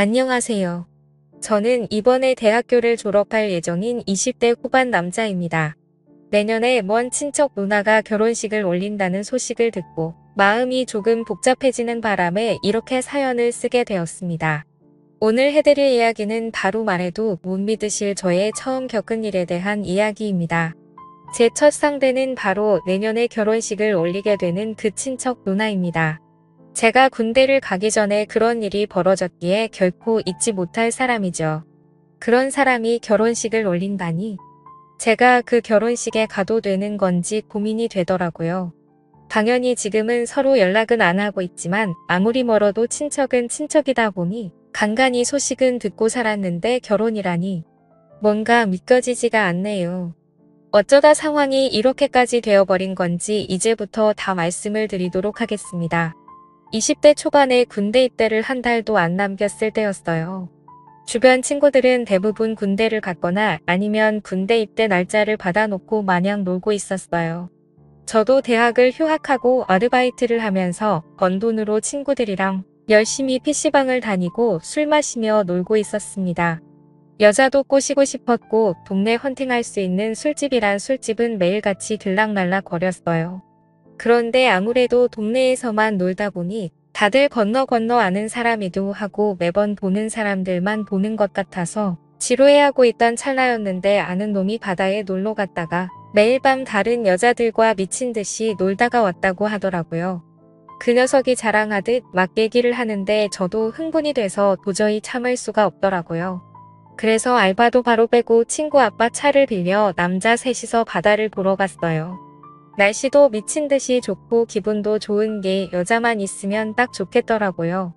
안녕하세요. 저는 이번에 대학교를 졸업할 예정인 20대 후반 남자입니다. 내년에 먼 친척 누나가 결혼식을 올린다는 소식을 듣고 마음이 조금 복잡해지는 바람에 이렇게 사연을 쓰게 되었습니다. 오늘 해드릴 이야기는 바로 말해도 못 믿으실 저의 처음 겪은 일에 대한 이야기입니다. 제 첫 상대는 바로 내년에 결혼식을 올리게 되는 그 친척 누나입니다. 제가 군대를 가기 전에 그런 일이 벌어졌기에 결코 잊지 못할 사람이죠. 그런 사람이 결혼식을 올린다니 제가 그 결혼식에 가도 되는 건지 고민이 되더라고요. 당연히 지금은 서로 연락은 안 하고 있지만 아무리 멀어도 친척은 친척이다 보니 간간히 소식은 듣고 살았는데 결혼이라니 뭔가 믿겨지지가 않네요. 어쩌다 상황이 이렇게까지 되어버린 건지 이제부터 다 말씀을 드리도록 하겠습니다. 20대 초반에 군대 입대를 한 달도 안 남겼을 때였어요. 주변 친구들은 대부분 군대를 갔거나 아니면 군대 입대 날짜를 받아놓고 마냥 놀고 있었어요. 저도 대학을 휴학하고 아르바이트를 하면서 번 돈으로 친구들이랑 열심히 PC방을 다니고 술 마시며 놀고 있었습니다. 여자도 꼬시고 싶었고 동네 헌팅할 수 있는 술집이란 술집은 매일같이 들락날락 거렸어요. 그런데 아무래도 동네에서만 놀다 보니 다들 건너 아는 사람이기도 하고 매번 보는 사람들만 보는 것 같아서 지루해하고 있던 찰나였는데 아는 놈이 바다에 놀러 갔다가 매일 밤 다른 여자들과 미친 듯이 놀다가 왔다고 하더라고요. 그 녀석이 자랑하듯 막 얘기를 하는데 저도 흥분이 돼서 도저히 참을 수가 없더라고요. 그래서 알바도 바로 빼고 친구 아빠 차를 빌려 남자 셋이서 바다를 보러 갔어요. 날씨도 미친 듯이 좋고 기분도 좋은 게 여자만 있으면 딱 좋겠더라고요.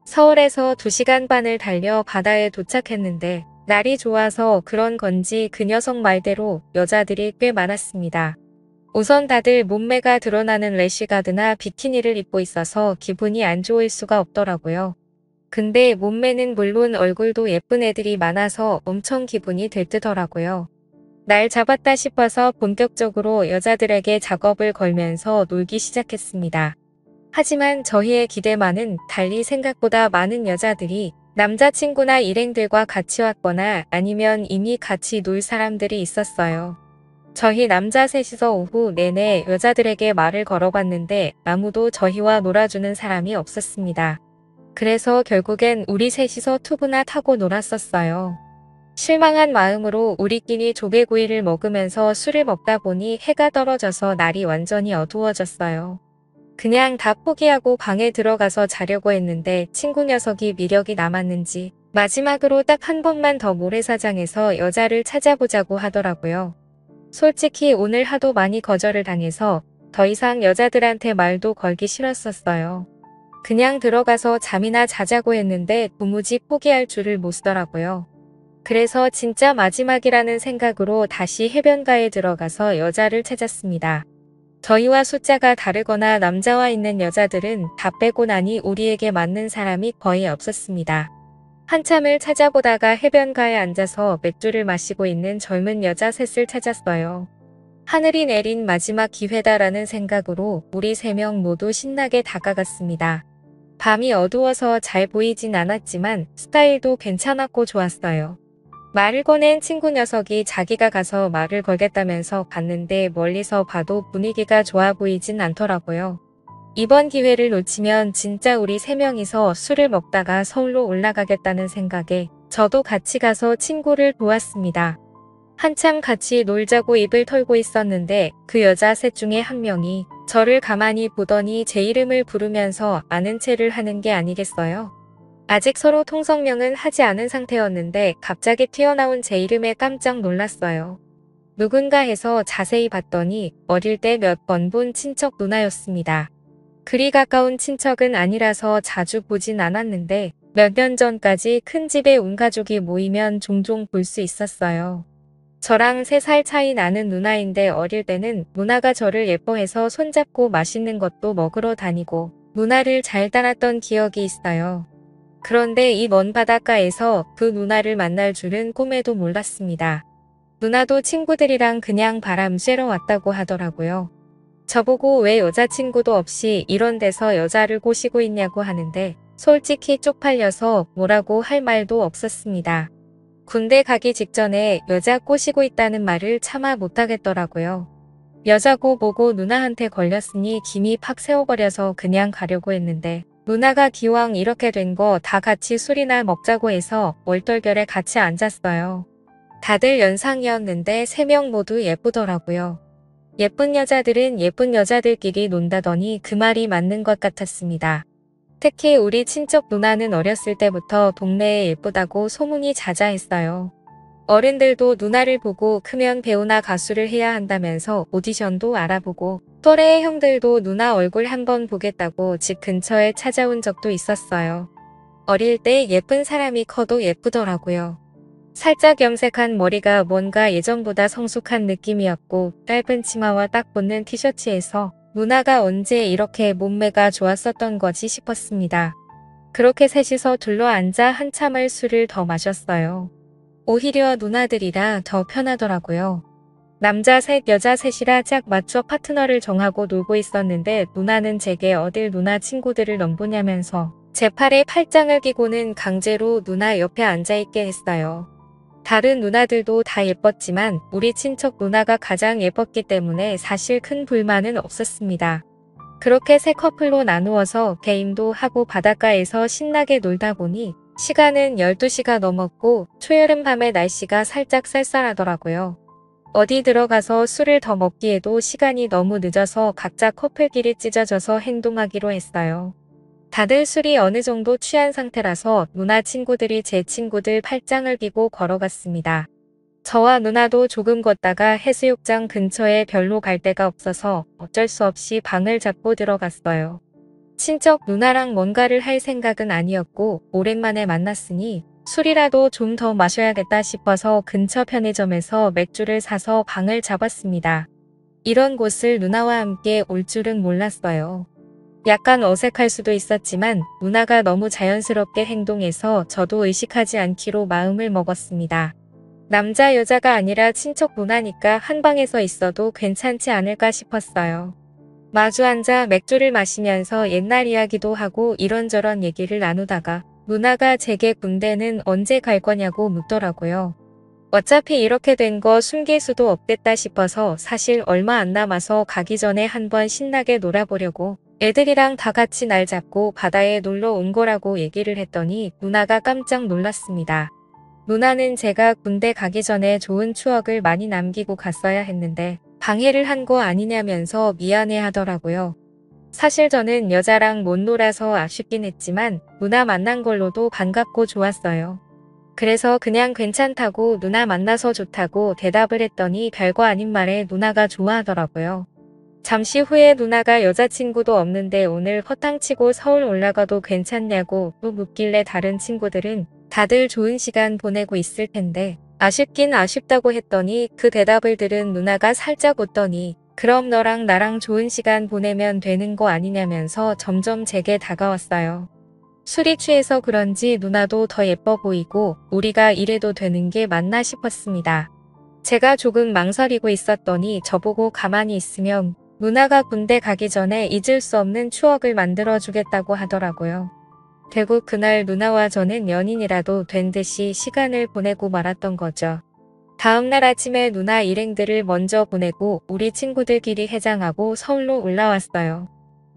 서울에서 2시간 반을 달려 바다에 도착했는데 날이 좋아서 그런 건지 그 녀석 말대로 여자들이 꽤 많았습니다. 우선 다들 몸매가 드러나는 래쉬가드나 비키니를 입고 있어서 기분이 안 좋을 수가 없더라고요. 근데 몸매는 물론 얼굴도 예쁜 애들이 많아서 엄청 기분이 들뜨더라고요. 날 잡았다 싶어서 본격적으로 여자들에게 작업을 걸면서 놀기 시작했습니다. 하지만 저희의 기대만은 달리 생각보다 많은 여자들이 남자친구나 일행들과 같이 왔거나 아니면 이미 같이 놀 사람들이 있었어요. 저희 남자 셋이서 오후 내내 여자들에게 말을 걸어봤는데 아무도 저희와 놀아주는 사람이 없었습니다. 그래서 결국엔 우리 셋이서 투구나 타고 놀았었어요. 실망한 마음으로 우리끼리 조개구이를 먹으면서 술을 먹다 보니 해가 떨어져서 날이 완전히 어두워졌어요. 그냥 다 포기하고 방에 들어가서 자려고 했는데 친구 녀석이 미력이 남았는지 마지막으로 딱 한 번만 더 모래사장에서 여자를 찾아보자고 하더라고요. 솔직히 오늘 하도 많이 거절을 당해서 더 이상 여자들한테 말도 걸기 싫었었어요. 그냥 들어가서 잠이나 자자고 했는데 도무지 포기할 줄을 모르더라고요. 그래서 진짜 마지막이라는 생각으로 다시 해변가에 들어가서 여자를 찾았습니다. 저희와 숫자가 다르거나 남자와 있는 여자들은 다 빼고 나니 우리에게 맞는 사람이 거의 없었습니다. 한참을 찾아보다가 해변가에 앉아서 맥주를 마시고 있는 젊은 여자 셋을 찾았어요. 하늘이 내린 마지막 기회다라는 생각으로 우리 3명 모두 신나게 다가갔습니다. 밤이 어두워서 잘 보이진 않았지만 스타일도 괜찮았고 좋았어요. 말을 꺼낸 친구 녀석이 자기가 가서 말을 걸겠다면서 갔는데 멀리서 봐도 분위기가 좋아 보이진 않더라고요. 이번 기회를 놓치면 진짜 우리 3명이서 술을 먹다가 서울로 올라가겠다는 생각에 저도 같이 가서 친구를 도왔습니다. 한참 같이 놀자고 입을 털고 있었는데 그 여자 셋 중에 한 명이 저를 가만히 보더니 제 이름을 부르면서 아는 체를 하는 게 아니겠어요? 아직 서로 통성명은 하지 않은 상태였는데 갑자기 튀어나온 제 이름에 깜짝 놀랐어요. 누군가 해서 자세히 봤더니 어릴 때 몇 번 본 친척 누나였습니다. 그리 가까운 친척은 아니라서 자주 보진 않았는데 몇 년 전까지 큰 집에 온 가족이 모이면 종종 볼 수 있었어요. 저랑 3살 차이 나는 누나인데 어릴 때는 누나가 저를 예뻐해서 손잡고 맛있는 것도 먹으러 다니고 누나를 잘 따랐던 기억이 있어요. 그런데 이 먼 바닷가에서 그 누나를 만날 줄은 꿈에도 몰랐습니다. 누나도 친구들이랑 그냥 바람 쐬러 왔다고 하더라고요. 저보고 왜 여자친구도 없이 이런 데서 여자를 꼬시고 있냐고 하는데 솔직히 쪽팔려서 뭐라고 할 말도 없었습니다. 군대 가기 직전에 여자 꼬시고 있다는 말을 차마 못하겠더라고요. 여자고 뭐고 누나한테 걸렸으니 김이 팍 새어버려서 그냥 가려고 했는데 누나가 기왕 이렇게 된 거 다 같이 술이나 먹자고 해서 얼떨결에 같이 앉았어요. 다들 연상이었는데 3명 모두 예쁘더라고요. 예쁜 여자들은 예쁜 여자들끼리 논다더니 그 말이 맞는 것 같았습니다. 특히 우리 친척 누나는 어렸을 때부터 동네에 예쁘다고 소문이 자자했어요. 어른들도 누나를 보고 크면 배우나 가수를 해야 한다면서 오디션도 알아보고 또래의 형들도 누나 얼굴 한번 보겠다고 집 근처에 찾아온 적도 있었어요. 어릴 때 예쁜 사람이 커도 예쁘더라고요. 살짝 염색한 머리가 뭔가 예전보다 성숙한 느낌이었고 짧은 치마와 딱 붙는 티셔츠에서 누나가 언제 이렇게 몸매가 좋았었던 거지 싶었습니다. 그렇게 셋이서 둘러앉아 한참을 술을 더 마셨어요. 오히려 누나들이라 더 편하더라고요. 남자 셋 여자 셋이라 짝 맞춰 파트너를 정하고 놀고 있었는데 누나는 제게 어딜 누나 친구들을 넘보냐면서 제 팔에 팔짱을 끼고는 강제로 누나 옆에 앉아있게 했어요. 다른 누나들도 다 예뻤지만 우리 친척 누나가 가장 예뻤기 때문에 사실 큰 불만은 없었습니다. 그렇게 세 커플로 나누어서 게임도 하고 바닷가에서 신나게 놀다 보니 시간은 12시가 넘었고 초여름 밤에 날씨가 살짝 쌀쌀하더라고요. 어디 들어가서 술을 더 먹기에도 시간이 너무 늦어서 각자 커플끼리 찢어져서 행동하기로 했어요. 다들 술이 어느 정도 취한 상태라서 누나 친구들이 제 친구들 팔짱을 끼고 걸어갔습니다. 저와 누나도 조금 걷다가 해수욕장 근처에 별로 갈 데가 없어서 어쩔 수 없이 방을 잡고 들어갔어요. 친척 누나랑 뭔가를 할 생각은 아니었고 오랜만에 만났으니 술이라도 좀 더 마셔야겠다 싶어서 근처 편의점에서 맥주를 사서 방을 잡았습니다. 이런 곳을 누나와 함께 올 줄은 몰랐어요. 약간 어색할 수도 있었지만 누나가 너무 자연스럽게 행동해서 저도 의식하지 않기로 마음을 먹었습니다. 남자 여자가 아니라 친척 누나니까 한 방에서 있어도 괜찮지 않을까 싶었어요. 마주 앉아 맥주를 마시면서 옛날 이야기도 하고 이런저런 얘기를 나누다가 누나가 제게 군대는 언제 갈 거냐고 묻더라고요. 어차피 이렇게 된 거 숨길 수도 없겠다 싶어서 사실 얼마 안 남아서 가기 전에 한번 신나게 놀아보려고 애들이랑 다 같이 날 잡고 바다에 놀러 온 거라고 얘기를 했더니 누나가 깜짝 놀랐습니다. 누나는 제가 군대 가기 전에 좋은 추억을 많이 남기고 갔어야 했는데 방해를 한 거 아니냐면서 미안해 하더라고요. 사실 저는 여자랑 못 놀아서 아쉽긴 했지만 누나 만난 걸로도 반갑고 좋았어요. 그래서 그냥 괜찮다고 누나 만나서 좋다고 대답을 했더니 별거 아닌 말에 누나가 좋아하더라고요. 잠시 후에 누나가 여자친구도 없는데 오늘 허탕치고 서울 올라가도 괜찮냐고 또 묻길래 다른 친구들은 다들 좋은 시간 보내고 있을 텐데 아쉽긴 아쉽다고 했더니 그 대답을 들은 누나가 살짝 웃더니 그럼 너랑 나랑 좋은 시간 보내면 되는 거 아니냐면서 점점 제게 다가왔어요. 술이 취해서 그런지 누나도 더 예뻐 보이고 우리가 이래도 되는 게 맞나 싶었습니다. 제가 조금 망설이고 있었더니 저보고 가만히 있으면 누나가 군대 가기 전에 잊을 수 없는 추억을 만들어 주겠다고 하더라고요. 결국 그날 누나와 저는 연인이라도 된 듯이 시간을 보내고 말았던 거죠. 다음날 아침에 누나 일행들을 먼저 보내고 우리 친구들끼리 해장하고 서울로 올라왔어요.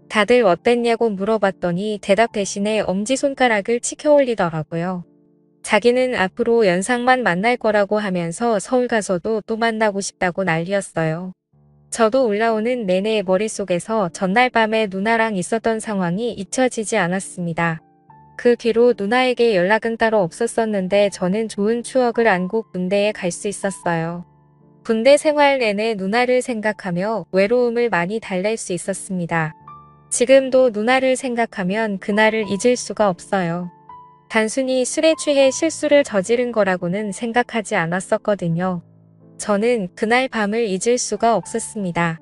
다들 어땠냐고 물어봤더니 대답 대신에 엄지손가락을 치켜 올리더라고요. 자기는 앞으로 연상만 만날 거라고 하면서 서울 가서도 또 만나고 싶다고 난리였어요. 저도 올라오는 내내 머릿속에서 전날 밤에 누나랑 있었던 상황이 잊혀지지 않았습니다. 그 뒤로 누나에게 연락은 따로 없었었는데 저는 좋은 추억을 안고 군대에 갈 수 있었어요. 군대 생활 내내 누나를 생각하며 외로움을 많이 달랠 수 있었습니다. 지금도 누나를 생각하면 그날을 잊을 수가 없어요. 단순히 술에 취해 실수를 저지른 거라고는 생각하지 않았었거든요. 저는 그날 밤을 잊을 수가 없었습니다.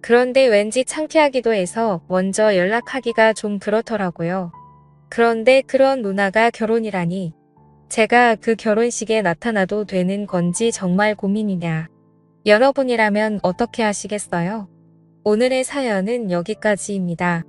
그런데 왠지 창피하기도 해서 먼저 연락하기가 좀 그렇더라고요. 그런데 그런 누나가 결혼이라니. 제가 그 결혼식에 나타나도 되는 건지 정말 고민이냐. 여러분이라면 어떻게 하시겠어요? 오늘의 사연은 여기까지입니다.